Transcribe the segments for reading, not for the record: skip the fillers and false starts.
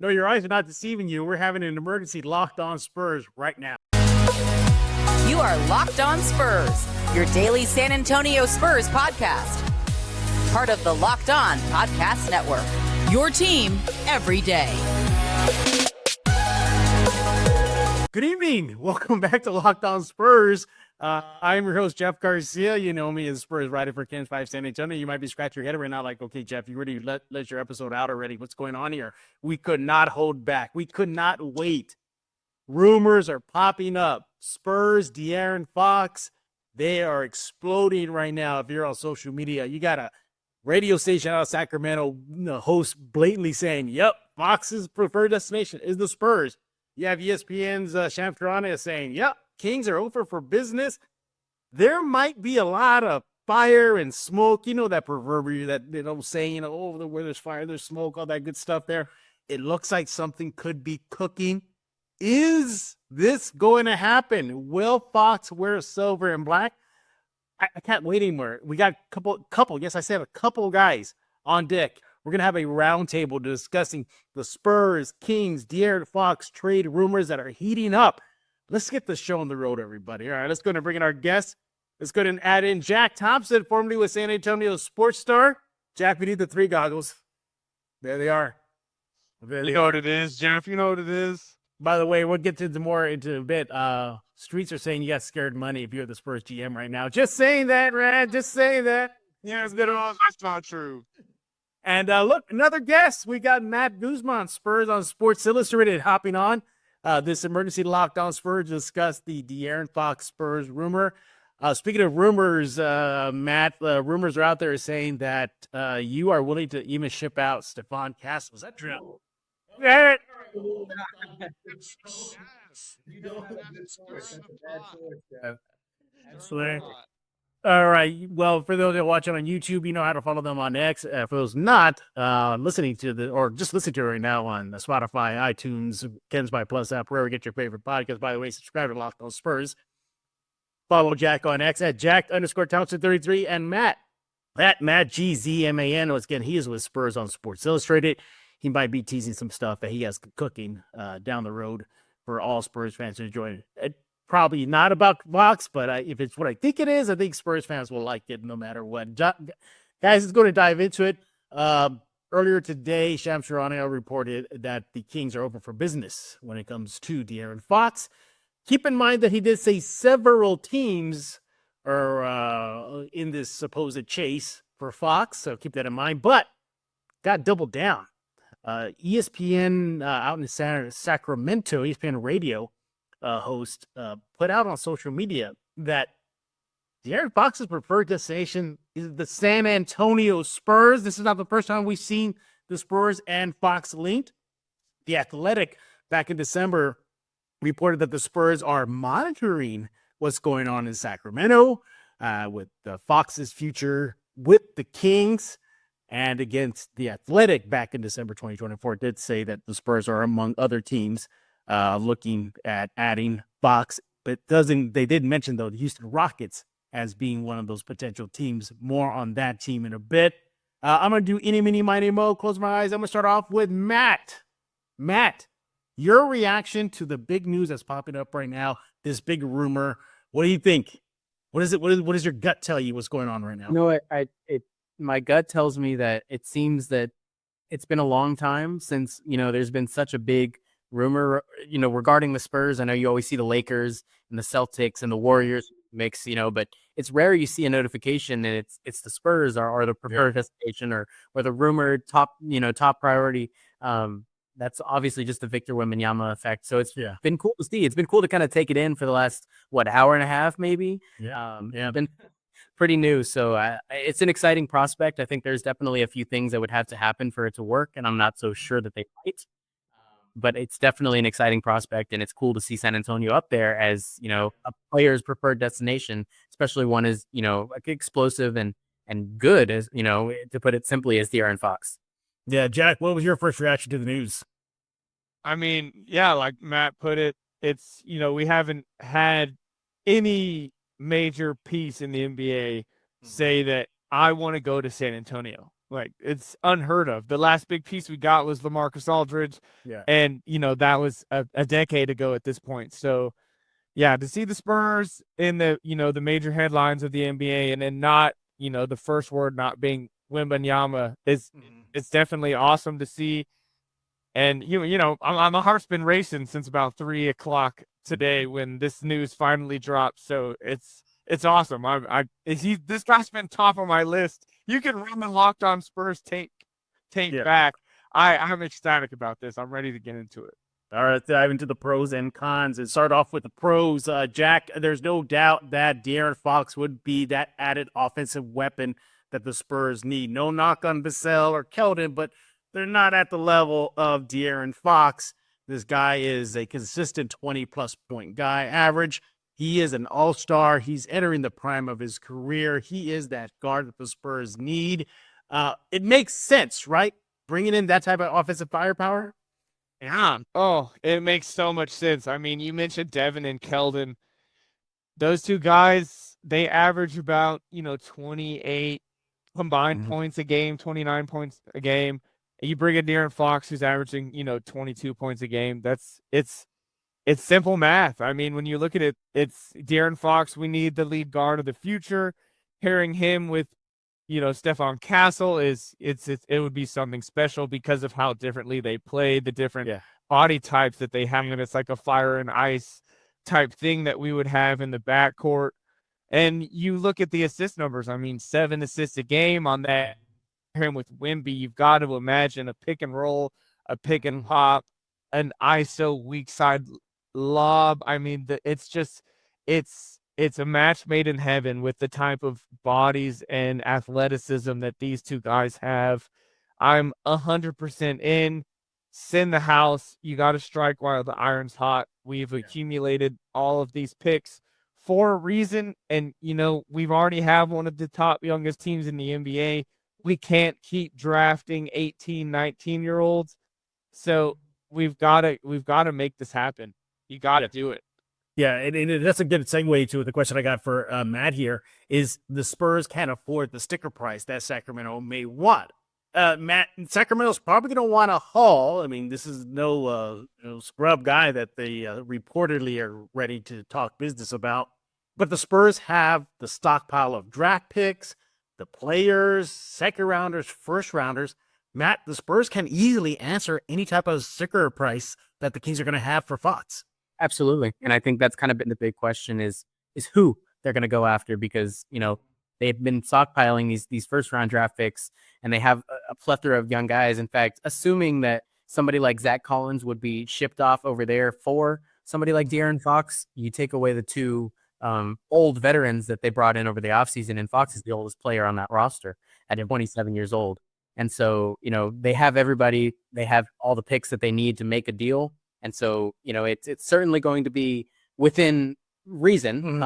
No, your eyes are not deceiving you. We're having an emergency Locked On Spurs right now. You are Locked On Spurs, your daily San Antonio Spurs podcast. Part of the Locked On Podcast Network, your team every day. Good evening. Welcome back to Locked On Spurs. I'm your host, Jeff Garcia. You know me as Spurs writer for Ken's 5 San Antonio. You might be scratching your head right now like, okay, Jeff, you already let your episode out already. What's going on here? We could not hold back. We could not wait. Rumors are popping up. Spurs-De'Aaron Fox, they are exploding right now. If you're on social media, you got a radio station out of Sacramento, the host blatantly saying, yep, Fox's preferred destination is the Spurs. You have ESPN's Sham Charania saying, yep, Kings are over for business. There might be a lot of fire and smoke. You know that proverbial, that saying, oh, where there's fire, there's smoke, all that good stuff there. It looks like something could be cooking. Is this going to happen? Will Fox wear silver and black? I can't wait anymore. We got a couple. Yes, I said a couple guys on deck. We're going to have a roundtable discussing the Spurs, Kings, De'Aaron Fox trade rumors that are heating up. Let's get the show on the road, everybody. All right, let's go and bring in our guests. Let's go and add in Jack Thompson, formerly with San Antonio Spurs Star. Jack, we need the 3 goggles. There they are. You know what it is, Jeff. You know what it is. By the way, we'll get into a bit. Streets are saying you got scared money if you're the Spurs GM right now. Just saying that, man. Just saying that. Yeah, that's not true. And look, another guest. We got Matt Guzman, Spurs on Sports Illustrated, hopping on this emergency Locked On Spurs to discuss the De'Aaron Fox Spurs rumor. Speaking of rumors, Matt, rumors are out there saying that you are willing to even ship out Stephon Castle. Is that true? Yeah. All right. Well, for those that are watching on YouTube, you know how to follow them on X. For those not listening to or just listening to it right now on Spotify, iTunes, Ken's My Plus app, wherever you get your favorite podcast. By the way, subscribe to Locked On Spurs. Follow Jack on X at Jack_Thompson33 and Matt at MattGZMAN. Once again, he is with Spurs on Sports Illustrated. He might be teasing some stuff that he has cooking down the road for all Spurs fans to enjoy. Probably not about Fox, but if it's what I think it is, I think Spurs fans will like it no matter what. Guys, let's go to dive into it. Earlier today, Sham Charania reported that the Kings are open for business when it comes to De'Aaron Fox. Keep in mind that he did say several teams are in this supposed chase for Fox, so keep that in mind. But got doubled down. ESPN out in Sacramento, ESPN radio host put out on social media that De'Aaron Fox's preferred destination is the San Antonio Spurs. This is not the first time we've seen the Spurs and Fox linked. The Athletic back in December reported that the Spurs are monitoring what's going on in Sacramento with Fox's future with the Kings. And against the Athletic back in December 2024 did say that the Spurs are among other teams looking at adding Fox, but they did mention, though, the Houston Rockets as being one of those potential teams. More on that team in a bit. I'm going to do any, mini, miny, mo. Close my eyes. I'm going to start off with Matt. Matt, your reaction to the big news that's popping up right now, this big rumor. What do you think? What is it? What does your gut tell you what's going on right now? No, my gut tells me that it seems that it's been a long time since, there's been such a big rumor, regarding the Spurs. I know you always see the Lakers and the Celtics and the Warriors mix, but it's rare you see a notification and it's the Spurs are the preferred destination or the rumored top priority. That's obviously just the Victor Wembanyama effect. So it's been cool to see. It's been cool to kind of take it in for the last, hour and a half, maybe. Been pretty new. So it's an exciting prospect. I think there's definitely a few things that would have to happen for it to work, and I'm not so sure that they might. But it's definitely an exciting prospect, and it's cool to see San Antonio up there as, a player's preferred destination, especially one as, explosive and good as, to put it simply, as De'Aaron Fox. Yeah, Jack, what was your first reaction to the news? I mean, yeah, like Matt put it, it's, we haven't had any major piece in the NBA say that I want to go to San Antonio. Like, it's unheard of. The last big piece we got was LaMarcus Aldridge. Yeah. And, that was a decade ago at this point. So, yeah, to see the Spurs in the, the major headlines of the NBA and then not, the first word not being Wembanyama it's definitely awesome to see. And, my heart's been racing since about 3:00 today when this news finally dropped. So it's awesome. This guy's been top of my list. You can run the Locked On Spurs tape back. I'm ecstatic about this. I'm ready to get into it. All right, let's dive into the pros and cons and start off with the pros. Jack, there's no doubt that De'Aaron Fox would be that added offensive weapon that the Spurs need. No knock on Vassell or Keldon, but they're not at the level of De'Aaron Fox. This guy is a consistent 20-plus point guy average. He is an all-star. He's entering the prime of his career. He is that guard that the Spurs need. It makes sense, right? Bringing in that type of offensive firepower. Yeah. Oh, it makes so much sense. I mean, you mentioned Devin and Keldon. Those two guys, they average about, 28 combined points a game, 29 points a game. And you bring in De'Aaron Fox, who's averaging, 22 points a game. It's simple math. I mean, when you look at it, it's De'Aaron Fox. We need the lead guard of the future. Pairing him with, Stephon Castle it would be something special because of how differently they play, the different body types that they have. And it's like a fire and ice type thing that we would have in the backcourt. And you look at the assist numbers. I mean, 7 assists a game on that. Him with Wemby, you've got to imagine a pick and roll, a pick and pop, an ISO weak side lob. I mean, it's a match made in heaven with the type of bodies and athleticism that these two guys have. I'm 100% in. Send the house. You got to strike while the iron's hot. We've accumulated all of these picks for a reason. And, we've already have one of the top youngest teams in the NBA. We can't keep drafting 18, 19-year-olds. So we've got to make this happen. You got to do it. Yeah, and that's a good segue to the question I got for Matt here, is the Spurs can't afford the sticker price that Sacramento may want. Matt, Sacramento's probably going to want a haul. I mean, this is no scrub guy that they reportedly are ready to talk business about. But the Spurs have the stockpile of draft picks, the players, second rounders, first rounders. Matt, the Spurs can easily answer any type of sticker price that the Kings are going to have for Fox. Absolutely. And I think that's kind of been the big question is who they're going to go after because, they've been stockpiling these first round draft picks and they have a plethora of young guys. In fact, assuming that somebody like Zach Collins would be shipped off over there for somebody like De'Aaron Fox, you take away the two old veterans that they brought in over the offseason, and Fox is the oldest player on that roster at 27 years old. And so, they have everybody, they have all the picks that they need to make a deal. And so, it's certainly going to be within reason.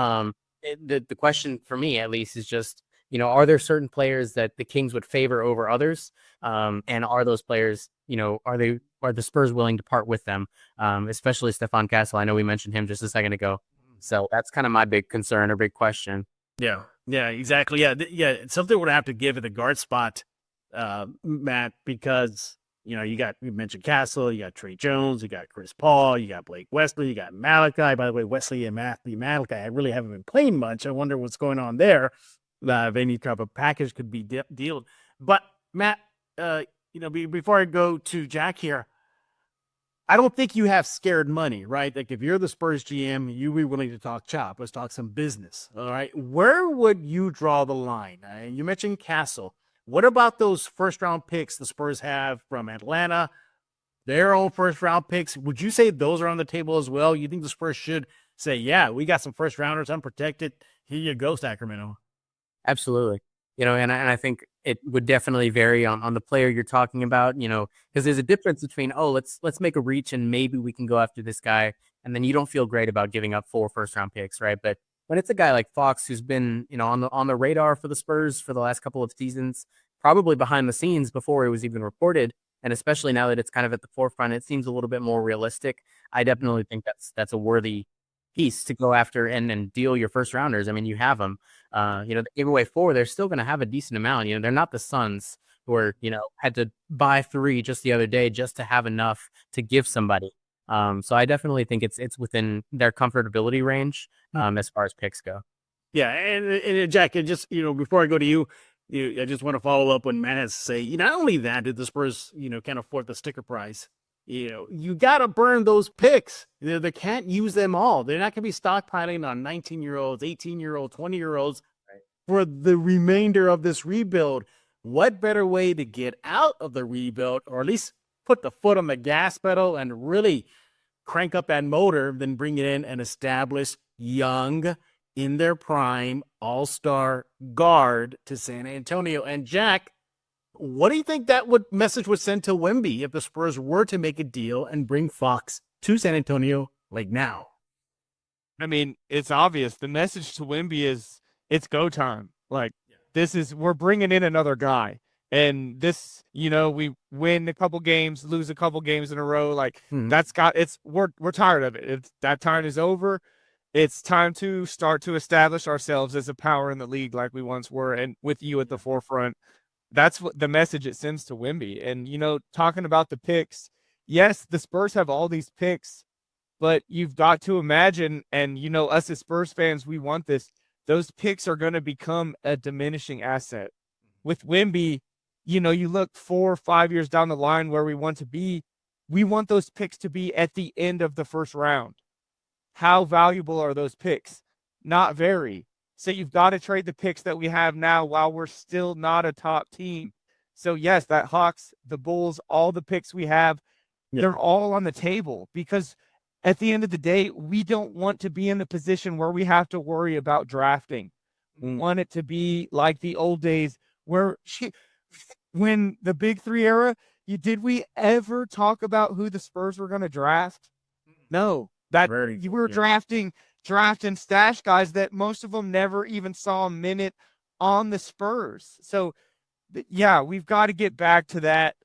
The question for me, at least, is just, are there certain players that the Kings would favor over others? And are those players, are the Spurs willing to part with them? Especially Stephon Castle. I know we mentioned him just a second ago. So that's kind of my big concern or big question. Yeah, exactly. Yeah, something would have to give at the guard spot, Matt, because you mentioned Castle, you got Trey Jones, you got Chris Paul, you got Blake Wesley, you got Malachi. By the way, Wesley and Malachi, I really haven't been playing much. I wonder what's going on there. If any type of package could be dealt. But Matt, before I go to Jack here, I don't think you have scared money, right? Like if you're the Spurs GM, you'd be willing to talk chop. Let's talk some business. All right. Where would you draw the line? You mentioned Castle. What about those first round picks the Spurs have from Atlanta? Their own first round picks. Would you say those are on the table as well? You think the Spurs should say, yeah, we got some first rounders unprotected. Here you go, Sacramento. Absolutely. And I think it would definitely vary on the player you're talking about, because there's a difference between, let's make a reach and maybe we can go after this guy. And then you don't feel great about giving up 4 first round picks, right? But when it's a guy like Fox, who's been, on the radar for the Spurs for the last couple of seasons, probably behind the scenes before it was even reported. And especially now that it's kind of at the forefront, it seems a little bit more realistic. I definitely think that's a worthy piece to go after and deal your first rounders. I mean, you have them. They gave away 4. They're still going to have a decent amount. They're not the Suns or, had to buy 3 just the other day just to have enough to give somebody. So I definitely think it's within their comfortability range as far as picks go. Yeah, and Jack, and just before I go to you, I just want to follow up on Matt has to say. Not only that, did the Spurs, can't afford the sticker price. You got to burn those picks. They can't use them all. They're not going to be stockpiling on 19-year-olds, 18-year-olds, 20-year-olds for the remainder of this rebuild. What better way to get out of the rebuild, or at least put the foot on the gas pedal and really crank up that motor than bringing in an established, young, in their prime, all-star guard to San Antonio? And Jack, what do you think that message would send to Wemby if the Spurs were to make a deal and bring Fox to San Antonio like now? I mean, it's obvious. The message to Wemby is it's go time. Like, we're bringing in another guy. And this, we win a couple games, lose a couple games in a row. Like, we're tired of it. That time is over. It's time to start to establish ourselves as a power in the league like we once were, and with you at the forefront. That's what the message it sends to Wemby. And, talking about the picks, yes, the Spurs have all these picks, but you've got to imagine, and, us as Spurs fans, we want this. Those picks are going to become a diminishing asset. With Wemby, you look 4 or 5 years down the line where we want to be. We want those picks to be at the end of the first round. How valuable are those picks? Not very. So you've got to trade the picks that we have now while we're still not a top team. So yes, that Hawks, the Bulls, all the picks we have, they're all on the table, because at the end of the day, we don't want to be in a position where we have to worry about drafting. We want it to be like the old days where when the Big Three era, did we ever talk about who the Spurs were going to draft? No. You were drafting stash guys that most of them never even saw a minute on the Spurs. So, we've got to get back to that.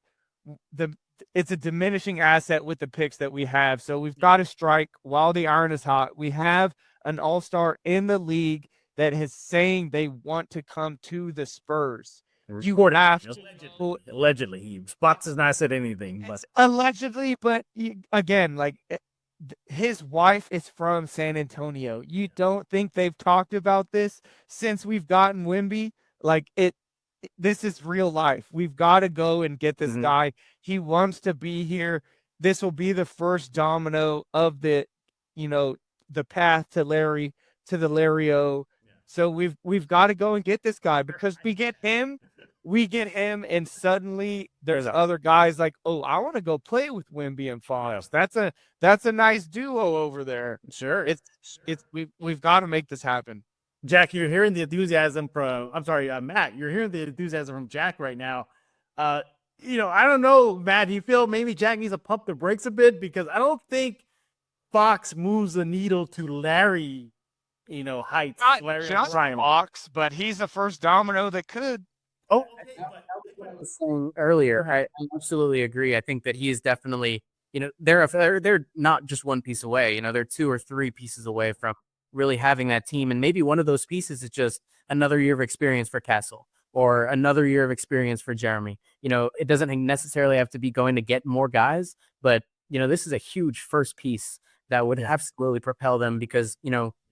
It's a diminishing asset with the picks that we have. So we've got to strike while the iron is hot. We have an all-star in the league that is saying they want to come to the Spurs. You have to. Allegedly. Spots has not said anything. But allegedly, but again, like, his wife is from San Antonio. You don't think they've talked about this since we've gotten Wemby? Like, this is real life. We've got to go and get this guy. He wants to be here. This will be the first domino of the path to the Lario. So we've got to go and get this guy, because we get him, and suddenly there's other guys like, oh, I want to go play with Wemby and Fox. That's a nice duo over there. Sure. We've got to make this happen. Jack, you're hearing the enthusiasm from, Matt, you're hearing the enthusiasm from Jack right now. I don't know, Matt, do you feel maybe Jack needs to pump the brakes a bit? Because I don't think Fox moves the needle to Larry, heights. Not Larry just Fox, but he's the first domino that could. Oh, I was saying earlier, I absolutely agree. I think that he is definitely, they're not just one piece away. They're 2 or 3 pieces away from really having that team. And maybe one of those pieces is just another year of experience for Castle, or another year of experience for Jeremy. It doesn't necessarily have to be going to get more guys, but, this is a huge first piece that would absolutely propel them, because,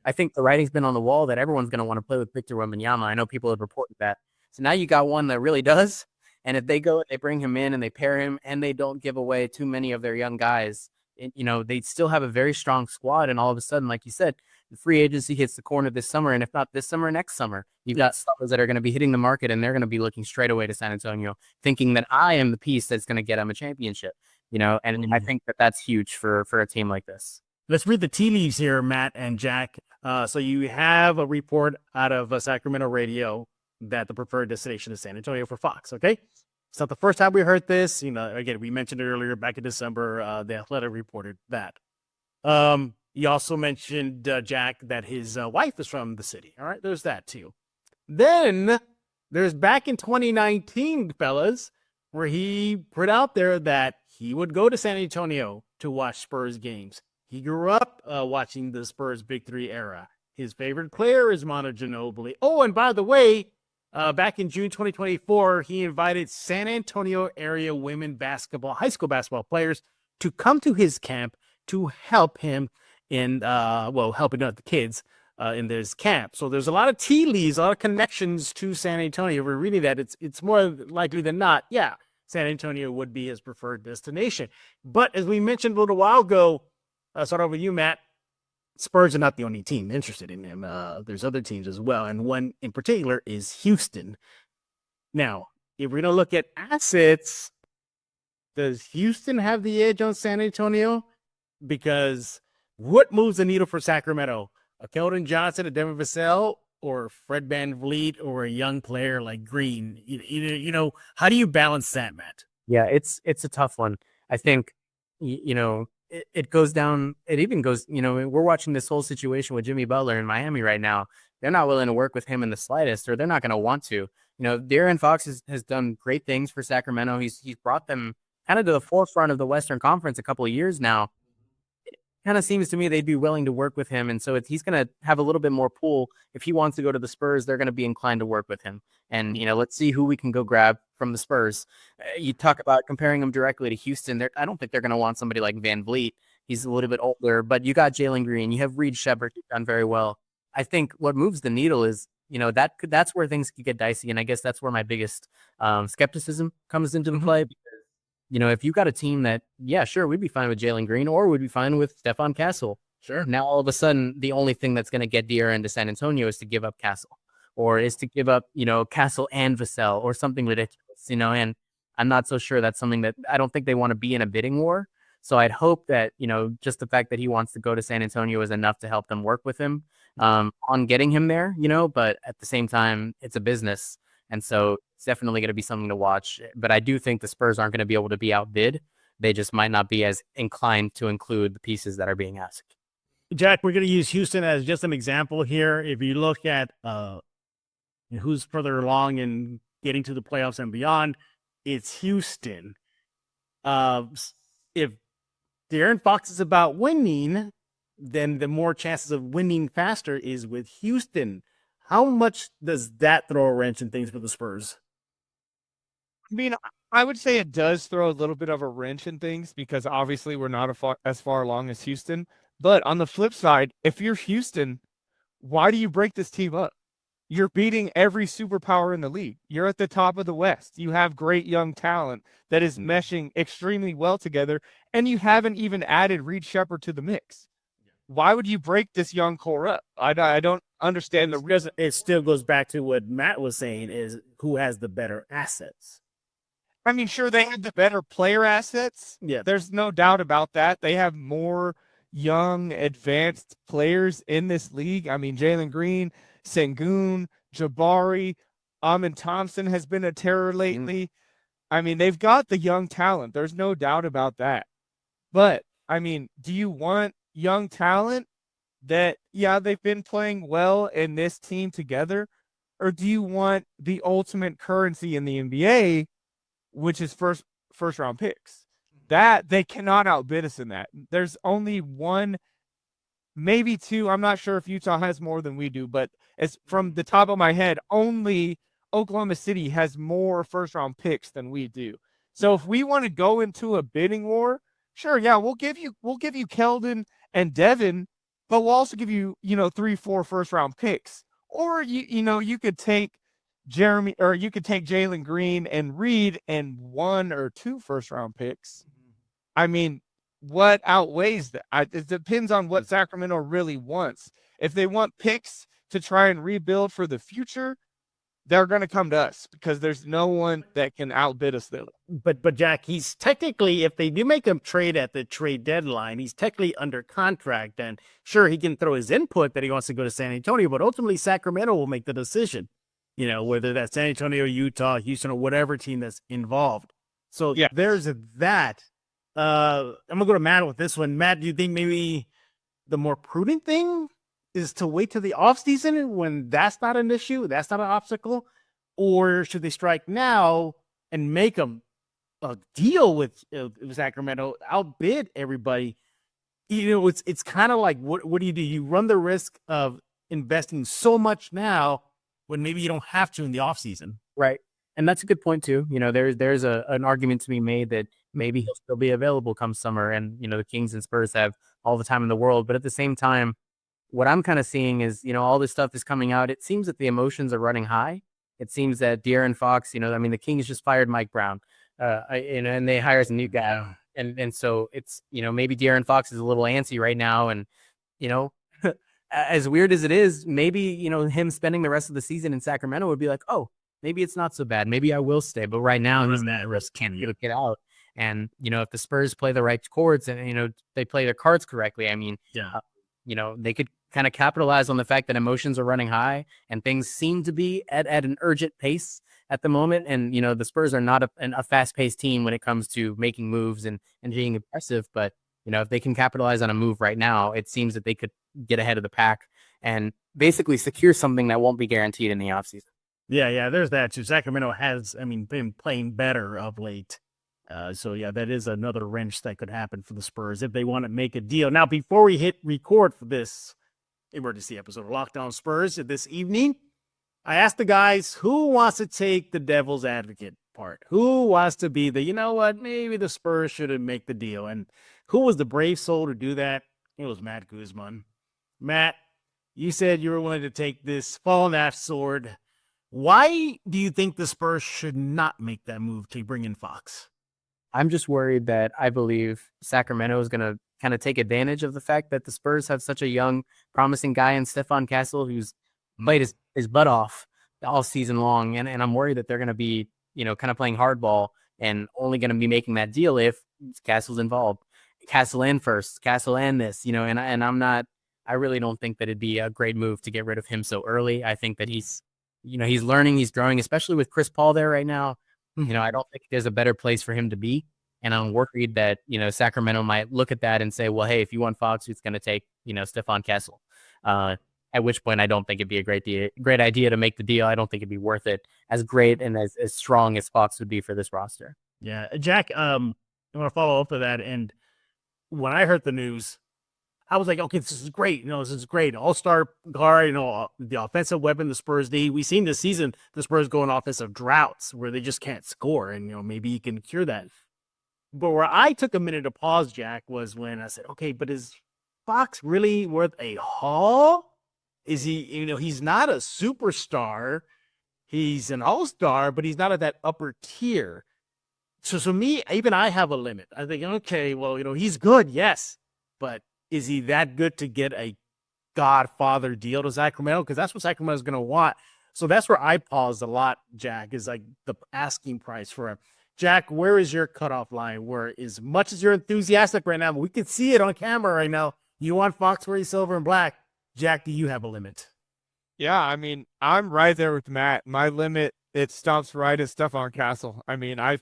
I think the writing's been on the wall that everyone's going to want to play with Victor Wembanyama. I know people have reported that. So now you got one that really does. And if they go, they bring him in and they pair him, and they don't give away too many of their young guys, they still have a very strong squad. And all of a sudden, like you said, the free agency hits the corner this summer. And if not this summer, next summer, you've got stars that are going to be hitting the market, and they're going to be looking straight away to San Antonio, thinking that I am the piece that's going to get them a championship, and I think that that's huge for a team like this. Let's read the tea leaves here, Matt and Jack. So you have a report out of Sacramento radio that the preferred destination is San Antonio for Fox, okay? It's not the first time we heard this. Again, we mentioned it earlier back in December. The Athletic reported that. He also mentioned, Jack, that his wife is from the city. All right, there's that too. Then there's back in 2019, fellas, where he put out there that he would go to San Antonio to watch Spurs games. He grew up watching the Spurs Big Three era. His favorite player is Manu Ginobili. Oh, and by the way, Back in June 2024, he invited San Antonio area high school basketball players to come to his camp to help him in, helping out the kids in this camp. So there's a lot of tea leaves, a lot of connections to San Antonio. If we're reading that, it's more likely than not, yeah, San Antonio would be his preferred destination. But as we mentioned a little while ago, start off with you, Matt, Spurs are not the only team interested in him. There's other teams as well, and one in particular is Houston. Now, if we're going to look at assets, does Houston have the edge on San Antonio? Because what moves the needle for Sacramento? A Keldon Johnson, a Devin Vassell, or Fred VanVleet, or a young player like Green? How do you balance that, Matt? Yeah, it's a tough one. I think, it goes down. It even goes, we're watching this whole situation with Jimmy Butler in Miami right now. They're not willing to work with him in the slightest, or they're not going to want to. De'Aaron Fox has done great things for Sacramento. He's brought them kind of to the forefront of the Western Conference a couple of years now. It kind of seems to me they'd be willing to work with him. And so he's going to have a little bit more pull. If he wants to go to the Spurs, they're going to be inclined to work with him. And, let's see who we can go grab from the Spurs. You talk about comparing him directly to Houston. I don't think they're going to want somebody like VanVleet. He's a little bit older, but you got Jalen Green. You have Reed Shepard, who's done very well. I think what moves the needle is, that's where things could get dicey. And I guess that's where my biggest skepticism comes into the play. Because, if you got a team that, yeah, sure, we'd be fine with Jalen Green, or we'd be fine with Stephon Castle. Sure. Now, all of a sudden, the only thing that's going to get De'Aaron to San Antonio is to give up Castle, or is to give up, Castle and Vassell, or something ridiculous, and I'm not so sure that's something that I don't think they want to be in a bidding war. So I'd hope that, just the fact that he wants to go to San Antonio is enough to help them work with him on getting him there, but at the same time, it's a business. And so it's definitely going to be something to watch. But I do think the Spurs aren't going to be able to be outbid. They just might not be as inclined to include the pieces that are being asked. Jack, we're going to use Houston as just an example here. If you look at who's further along in getting to the playoffs and beyond, it's Houston. If De'Aaron Fox is about winning, then the more chances of winning faster is with Houston. How much does that throw a wrench in things for the Spurs? I mean, I would say it does throw a little bit of a wrench in things because obviously we're not as far along as Houston. But on the flip side, if you're Houston, why do you break this team up? You're beating every superpower in the league. You're at the top of the West. You have great young talent that is meshing extremely well together, and you haven't even added Reed Shepard to the mix. Why would you break this young core up? I don't understand the reason. It still goes back to what Matt was saying, is who has the better assets. I mean, sure, they have the better player assets. Yeah. There's no doubt about that. They have more young, advanced players in this league. I mean, Jalen Green, Sengun, Jabari, Amin Thompson has been a terror lately. I mean, they've got the young talent. There's no doubt about that. But, I mean, do you want young talent that, yeah, they've been playing well in this team together? Or do you want the ultimate currency in the NBA, which is first round picks? That they cannot outbid us in that. There's only one, maybe two. I'm not sure if Utah has more than we do, but it's from the top of my head, only Oklahoma City has more first round picks than we do. So if we want to go into a bidding war, sure, yeah, we'll give you Keldon and Devin, but we'll also give you, 3-4 first round picks. Or you could take Jeremy, or you could take Jalen Green and Reed and 1 or 2 first round picks. I mean, what outweighs that? It depends on what Sacramento really wants. If they want picks to try and rebuild for the future, they're going to come to us because there's no one that can outbid us there. But Jack, he's technically, if they do make him trade at the trade deadline, he's technically under contract. And sure, he can throw his input that he wants to go to San Antonio, but ultimately Sacramento will make the decision, whether that's San Antonio, Utah, Houston, or whatever team that's involved. So yeah, there's that. I'm going to go to Matt with this one. Matt, do you think maybe the more prudent thing is to wait till the offseason when that's not an issue, that's not an obstacle? Or should they strike now and make them a deal with Sacramento, outbid everybody? It's kind of like, what do? You run the risk of investing so much now when maybe you don't have to in the offseason. Right. And that's a good point too. There's an argument to be made that maybe he'll still be available come summer, and the Kings and Spurs have all the time in the world. But at the same time, what I'm kind of seeing is, all this stuff is coming out. It seems that the emotions are running high. It seems that De'Aaron Fox, the Kings just fired Mike Brown, and they hired a new guy. And so it's, maybe De'Aaron Fox is a little antsy right now. And, as weird as it is, maybe, him spending the rest of the season in Sacramento would be like, oh, maybe it's not so bad. Maybe I will stay. But right now, he's that risk can't get out. And, if the Spurs play the right chords and, they play their cards correctly, I mean, they could kind of capitalize on the fact that emotions are running high and things seem to be at an urgent pace at the moment. And, the Spurs are not a fast-paced team when it comes to making moves and being aggressive. But, if they can capitalize on a move right now, it seems that they could get ahead of the pack and basically secure something that won't be guaranteed in the offseason. Yeah, there's that too. Sacramento has, been playing better of late. So, that is another wrench that could happen for the Spurs if they want to make a deal. Now, before we hit record for this emergency episode of Locked On Spurs this evening, I asked the guys who wants to take the devil's advocate part. Who wants to be the, maybe the Spurs shouldn't make the deal. And who was the brave soul to do that? It was Matt Guzman. Matt, you said you were willing to take this fall on that sword. Why do you think the Spurs should not make that move to bring in Fox? I'm just worried that I believe Sacramento is going to kind of take advantage of the fact that the Spurs have such a young, promising guy in Stephon Castle who's played his butt off all season long. And I'm worried that they're going to be, kind of playing hardball and only going to be making that deal if Castle's involved. Castle and first, Castle and this, and I really don't think that it'd be a great move to get rid of him so early. I think that he's learning, he's growing, especially with Chris Paul there right now. I don't think there's a better place for him to be. And I'm worried that, Sacramento might look at that and say, well, hey, if you want Fox, who's going to take, Stephon Castle? At which point I don't think it'd be a great idea to make the deal. I don't think it'd be worth it as great and as strong as Fox would be for this roster. Yeah. Jack, I want to follow up to that. And when I heard the news, I was like, okay, this is great. This is great. All-star guard, the offensive weapon the Spurs need. We've seen this season the Spurs go in offensive droughts where they just can't score. And, maybe he can cure that. But where I took a minute to pause, Jack, was when I said, okay, but is Fox really worth a haul? Is he, he's not a superstar. He's an all-star, but he's not at that upper tier. So me, even I have a limit. I think, okay, well, he's good, yes. But is he that good to get a Godfather deal to Sacramento? Because that's what Sacramento's going to want. So that's where I paused a lot, Jack, is like the asking price for him. Jack, where is your cutoff line? Where, as much as you're enthusiastic right now, we can see it on camera right now. You want Fox where he's silver and black. Jack, do you have a limit? Yeah, I'm right there with Matt. My limit, it stops right at Stephon Castle. I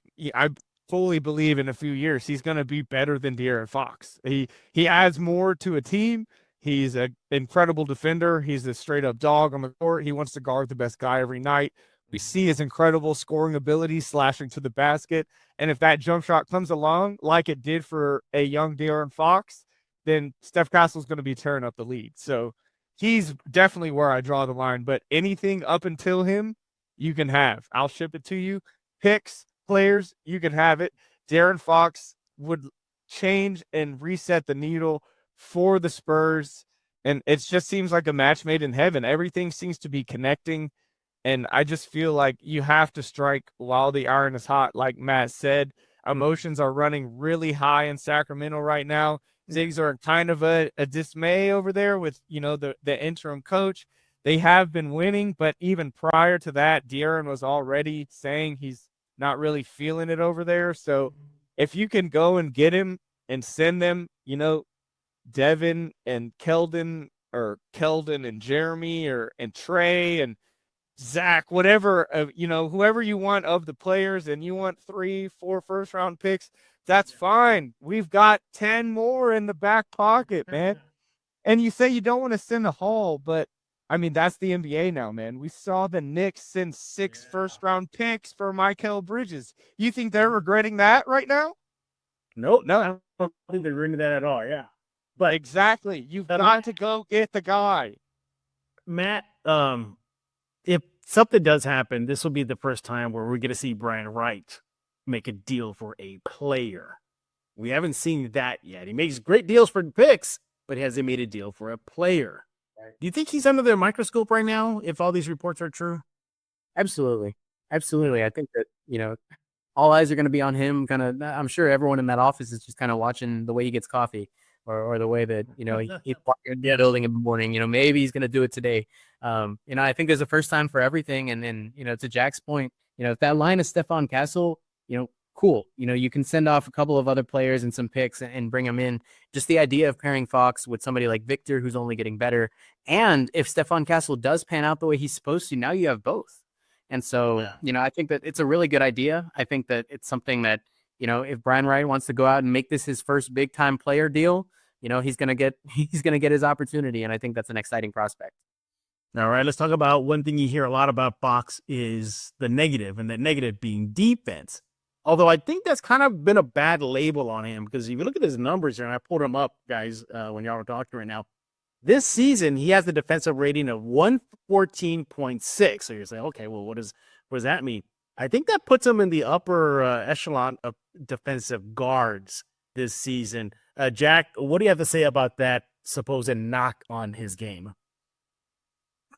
fully believe in a few years he's going to be better than De'Aaron Fox. He adds more to a team. He's an incredible defender. He's a straight-up dog on the court. He wants to guard the best guy every night. We see his incredible scoring ability, slashing to the basket. And if that jump shot comes along like it did for a young De'Aaron Fox, then Steph Castle's going to be tearing up the league. So he's definitely where I draw the line. But anything up until him, you can have. I'll ship it to you. Picks, players, you can have it. De'Aaron Fox would change and reset the needle for the Spurs. And it just seems like a match made in heaven. Everything seems to be connecting. And I just feel like you have to strike while the iron is hot. Like Matt said, emotions are running really high in Sacramento right now. Zigs are kind of a dismay over there with, the interim coach. They have been winning, but even prior to that, De'Aaron was already saying he's not really feeling it over there. So if you can go and get him and send them, Devin and Keldon, or Keldon and Jeremy, and Trey and Zach, whatever, whoever you want of the players, and you want 3-4 first-round picks, that's fine. We've got 10 more in the back pocket, man. And you say you don't want to send a haul, but, that's the NBA now, man. We saw the Knicks send 6 first-round picks for Mikal Bridges. You think they're regretting that right now? No, I don't think they're regretting that at all, yeah. But exactly. You've got to go get the guy. Matt, if something does happen, this will be the first time where we're going to see Brian Wright make a deal for a player. We haven't seen that yet. He makes great deals for picks, but he hasn't made a deal for a player. Right. Do you think he's under their microscope right now, if all these reports are true? Absolutely. Absolutely. I think that, all eyes are going to be on him. I'm sure everyone in that office is just kind of watching the way he gets coffee or the way that, he's walking in the building in the morning. Maybe he's going to do it today. I think there's a first time for everything. And then, to Jack's point, if that line is Stephon Castle, cool. You can send off a couple of other players and some picks and bring them in. Just the idea of pairing Fox with somebody like Victor, who's only getting better. And if Stephon Castle does pan out the way he's supposed to, now you have both. And so, I think that it's a really good idea. I think that it's something that, if Brian Wright wants to go out and make this his first big time player deal, he's going to get his opportunity. And I think that's an exciting prospect. All right, let's talk about one thing you hear a lot about Fox is the negative, and that negative being defense. Although I think that's kind of been a bad label on him, because if you look at his numbers here, and I pulled them up, guys, when y'all were talking right now, this season he has the defensive rating of 114.6. So you're saying, okay, well, what does that mean? I think that puts him in the upper echelon of defensive guards this season. Jack, what do you have to say about that supposed knock on his game?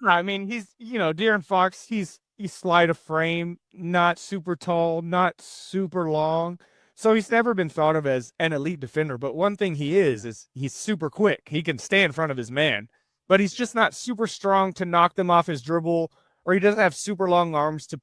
I mean, he's, De'Aaron Fox, he's slight of frame, not super tall, not super long. So he's never been thought of as an elite defender. But one thing he is he's super quick. He can stay in front of his man. But he's just not super strong to knock them off his dribble, or he doesn't have super long arms to,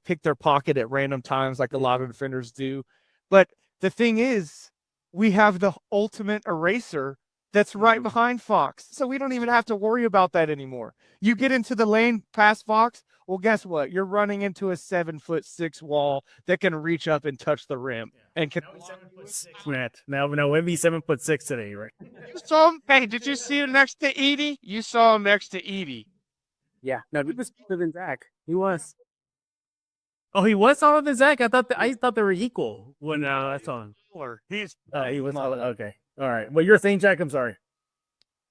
pick their pocket at random times like a lot of defenders do. But the thing is, we have the ultimate eraser that's right behind Fox. So we don't even have to worry about that anymore. You get into the lane past Fox, well, guess what? You're running into a 7'6" wall that can reach up and touch the rim. And can now Wemby's 7'6" today, right? You saw him. Hey, did you see him next to Edie? You saw him next to Edie. Yeah, no, he was better than Zach. He was. Oh, he was taller than Zach. I thought they were equal when I saw him. He was taller. Okay, all right. Well, you're saying, Jack? I'm sorry.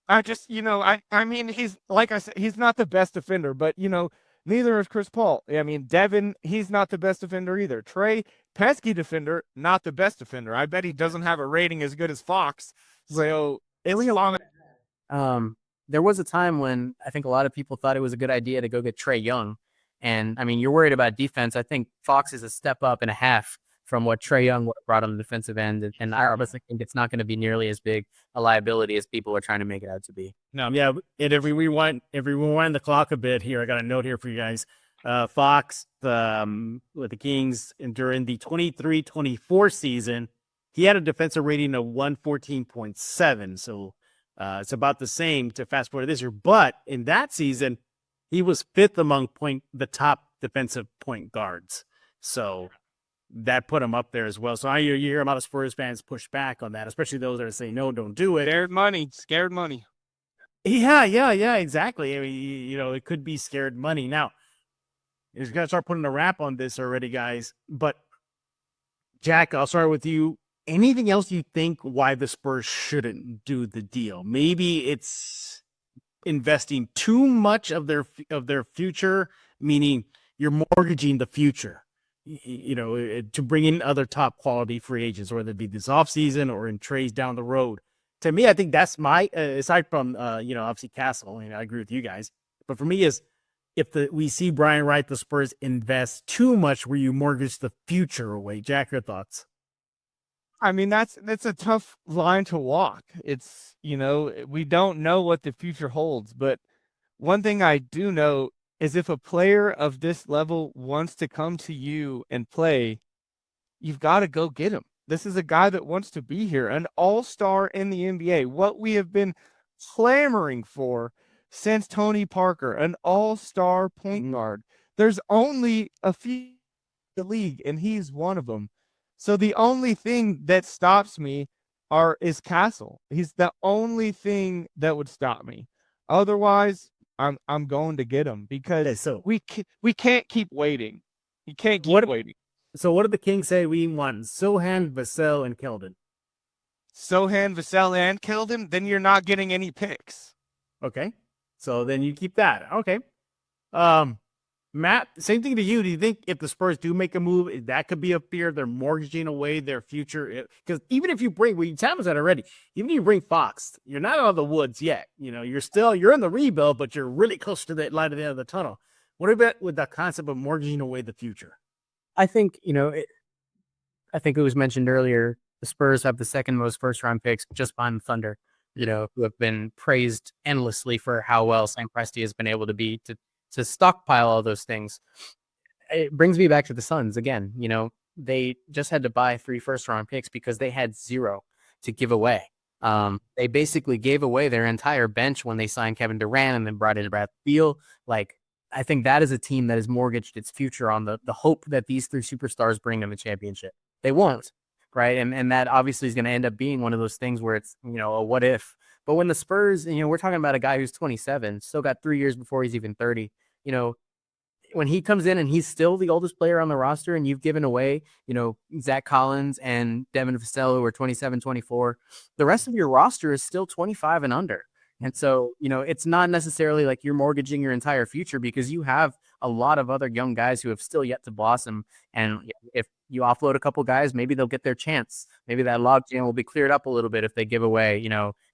I just, I mean, he's, like I said, he's not the best defender, but neither is Chris Paul. I mean, Devin, he's not the best defender either. Trey, pesky defender, not the best defender. I bet he doesn't have a rating as good as Fox. So, there was a time when I think a lot of people thought it was a good idea to go get Trae Young. And, I mean, you're worried about defense. I think Fox is a step up and a half from what Trae Young brought on the defensive end. And I obviously think it's not going to be nearly as big a liability as people are trying to make it out to be. No, yeah. And if we rewind the clock a bit here, I got a note here for you guys. Fox with the Kings, and during the 23-24 season, he had a defensive rating of 114.7. So it's about the same to fast forward this year. But in that season, he was fifth among the top defensive point guards. So that put him up there as well. So you hear a lot of Spurs fans push back on that, especially those that are saying, no, don't do it. Scared money. Yeah, exactly. I mean, it could be scared money. Now, you're going to start putting a wrap on this already, guys. But, Jack, I'll start with you. Anything else you think why the Spurs shouldn't do the deal? Maybe it's investing too much of their future, meaning you're mortgaging the future. To bring in other top quality free agents, whether it be this offseason or in trades down the road. To me, I think that's my, aside from, obviously Castle, and I agree with you guys. But for me is, if we see Brian Wright, the Spurs invest too much where you mortgage the future away. Jack, your thoughts? I mean, that's a tough line to walk. It's, we don't know what the future holds. But one thing I do know is if a player of this level wants to come to you and play, you've got to go get him. This is a guy that wants to be here, an all-star in the NBA. What we have been clamoring for since Tony Parker, an all-star point guard. There's only a few in the league, and he's one of them. So the only thing that stops me is Castle. He's the only thing that would stop me. Otherwise, I'm going to get him because we can't keep waiting. You can't keep waiting. So what did the Kings say we want? Sochan, Vassell, and Keldon. Sochan, Vassell, and Keldon? Then you're not getting any picks. Okay. So then you keep that. Okay. Matt, same thing to you. Do you think if the Spurs do make a move, that could be a fear? They're mortgaging away their future. Because even if you bring, we haven't said already, even if you bring Fox, you're not out of the woods yet. You're in the rebuild, but you're really close to that light at the end of the tunnel. What about with the concept of mortgaging away the future? I think, I think it was mentioned earlier, the Spurs have the second most first-round picks just behind the Thunder, who have been praised endlessly for how well Sam Presti has been able to be to stockpile all those things. It brings me back to the Suns again. They just had to buy 3 first-round picks because they had 0 to give away. They basically gave away their entire bench when they signed Kevin Durant and then brought in Brad Beal. I think that is a team that has mortgaged its future on the hope that these 3 superstars bring them the championship. They won't, right? And that obviously is going to end up being one of those things where it's, a what if. But when the Spurs, we're talking about a guy who's 27, still got 3 years before he's even 30. When he comes in and he's still the oldest player on the roster and you've given away, Zach Collins and Devin Vassell, who are 27, 24, the rest of your roster is still 25 and under. And so, it's not necessarily like you're mortgaging your entire future because you have a lot of other young guys who have still yet to blossom. And if you offload a couple guys, maybe they'll get their chance. Maybe that logjam will be cleared up a little bit if they give away,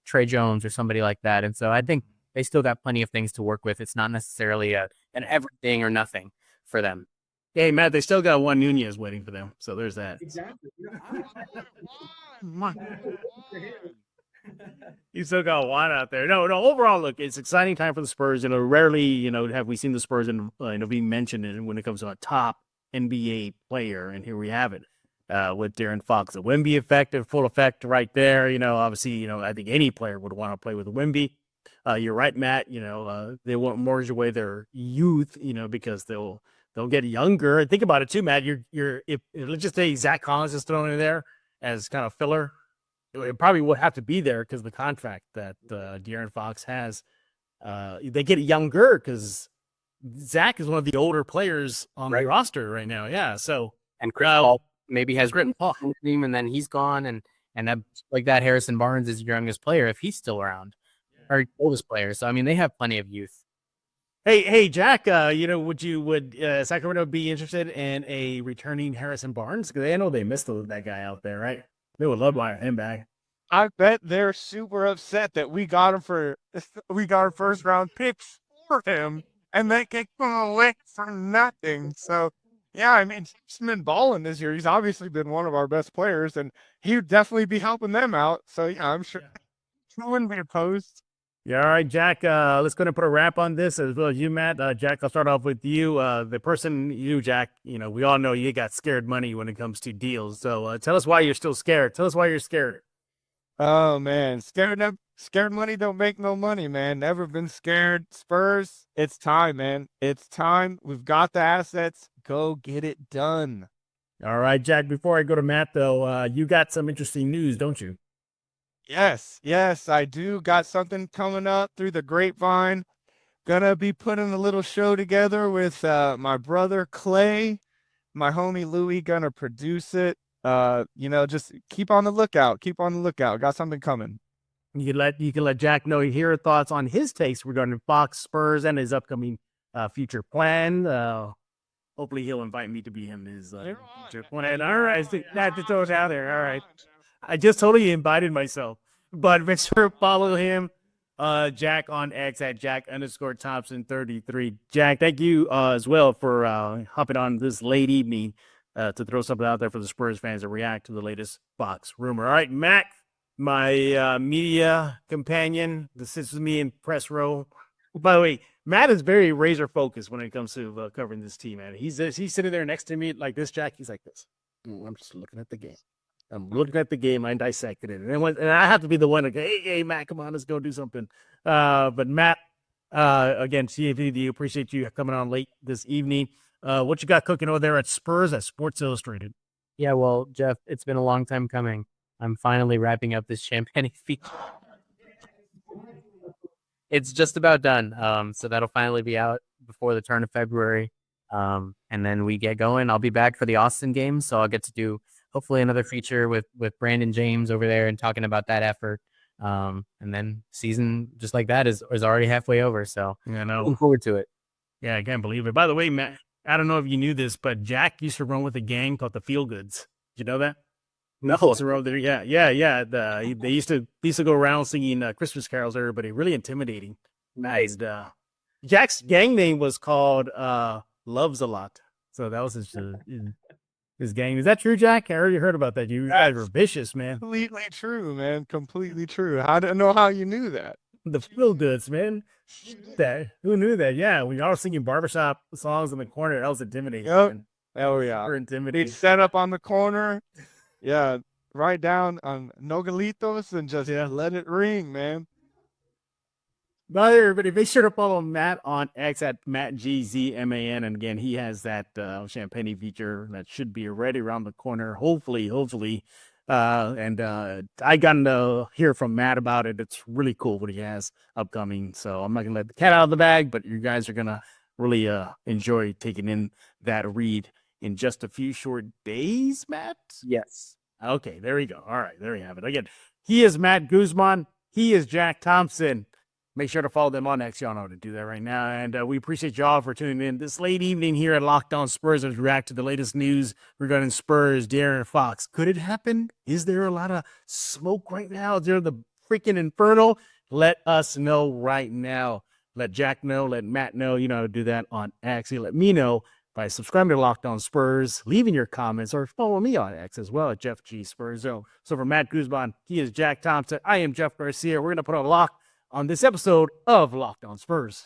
Trey Jones or somebody like that. And so I think they still got plenty of things to work with. It's not necessarily an everything or nothing for them. Hey, Matt, they still got Juan Nunez waiting for them. So there's that. Exactly. You still got Juan out there. No. Overall, look, it's exciting time for the Spurs. Rarely, have we seen the Spurs being mentioned when it comes to a top NBA player, and here we have it with De'Aaron Fox. The Wemby effect, full effect, right there. Obviously, I think any player would want to play with Wemby. You're right, Matt. They won't mortgage away their youth, because they'll get younger. And think about it too, Matt. If let's just say Zach Collins is thrown in there as kind of filler. It probably would have to be there because the contract that De'Aaron Fox has, they get younger because Zach is one of the older players on the roster right now. Yeah. So and Chris Paul maybe has Chris Paul team, and then he's gone, and that, like that Harrison Barnes is your youngest player if he's still around, or oldest player. So I mean, they have plenty of youth. Hey, Jack. Would Sacramento be interested in a returning Harrison Barnes? Because I know they missed that guy out there, right? They would love him back. I bet they're super upset that we got first round picks for him, and they kicked him away for nothing. So, yeah, I mean, he's been balling this year. He's obviously been one of our best players, and he would definitely be helping them out. So, yeah, I'm sure he wouldn't be opposed. Yeah, all right, Jack. Let's go ahead and put a wrap on this as well as you, Matt. Jack, I'll start off with you. The person, you, Jack, we all know you got scared money when it comes to deals. So tell us why you're still scared. Tell us why you're scared. Oh, man. Scared money don't make no money, man. Never been scared. Spurs, it's time, man. It's time. We've got the assets. Go get it done. All right, Jack, before I go to Matt, though, you got some interesting news, don't you? Yes, I do. Got something coming up through the grapevine. Gonna be putting a little show together with my brother Clay, my homie Louie. Gonna produce it. Just keep on the lookout. Got something coming. You can let Jack know your thoughts on his takes regarding Fox, Spurs, and his upcoming future plan. Hopefully, he'll invite me to be his future plan. All right, not to throw it out there. All right. I just totally invited myself, but make sure to follow him, Jack, on X at Jack_Thompson33. Jack, thank you as well for hopping on this late evening to throw something out there for the Spurs fans to react to the latest Fox rumor. All right, Mac, my media companion that sits with me in press row. By the way, Matt is very razor focused when it comes to covering this team, man. He's sitting there next to me like this, Jack. He's like this. I'm just looking at the game. I'm looking at the game. I dissected it. And I have to be the one to go, hey, Matt, come on, let's go do something. But Matt, again, CFD, appreciate you coming on late this evening. What you got cooking over there at Spurs at Sports Illustrated? Yeah, well, Jeff, it's been a long time coming. I'm finally wrapping up this Champagne feature. It's just about done. So that'll finally be out before the turn of February. And then we get going. I'll be back for the Austin game, so I'll get to do hopefully another feature with Brandon James over there and talking about that effort. And then season just like that is already halfway over. So I know. Looking forward to it. Yeah, I can't believe it. By the way, Matt, I don't know if you knew this, but Jack used to run with a gang called the Feel Goods. Did you know that? No. Used to run there. Yeah, yeah, yeah. They used to go around singing Christmas carols to everybody. Really intimidating. Nice. And, Jack's gang name was called Loves a Lot. So that was his gang. Is that true, Jack? I already heard about that. You guys were vicious, man. Completely true, man. Completely true. I don't know how you knew that. The Feel Goods, man. Who knew that? Yeah, we all singing barbershop songs in the corner. That was intimidating. Yep. Man. Oh yeah. We're They intimidating. set up on the corner. Yeah, right down on Nogalitos and just let it ring, man. By everybody, make sure to follow Matt on X at MattGZMAN. And again, he has that Champagne feature that should be right around the corner. Hopefully. I got to hear from Matt about it. It's really cool what he has upcoming. So I'm not going to let the cat out of the bag, but you guys are going to really enjoy taking in that read in just a few short days, Matt? Yes. Okay, there we go. All right, there you have it. Again, he is Matt Guzman. He is Jack Thompson. Make sure to follow them on X. Y'all know how to do that right now. And we appreciate y'all for tuning in this late evening here at Locked On Spurs as we react to the latest news regarding Spurs-De'Aaron Fox. Could it happen? Is there a lot of smoke right now? Is there the freaking inferno? Let us know right now. Let Jack know. Let Matt know. You know how to do that on X. You let me know by subscribing to Locked On Spurs, leaving your comments, or follow me on X as well at Jeff G Spurs Zone. So for Matt Guzman, he is Jack Thompson. I am Jeff Garcia. We're going to put a lock on this episode of Locked On Spurs.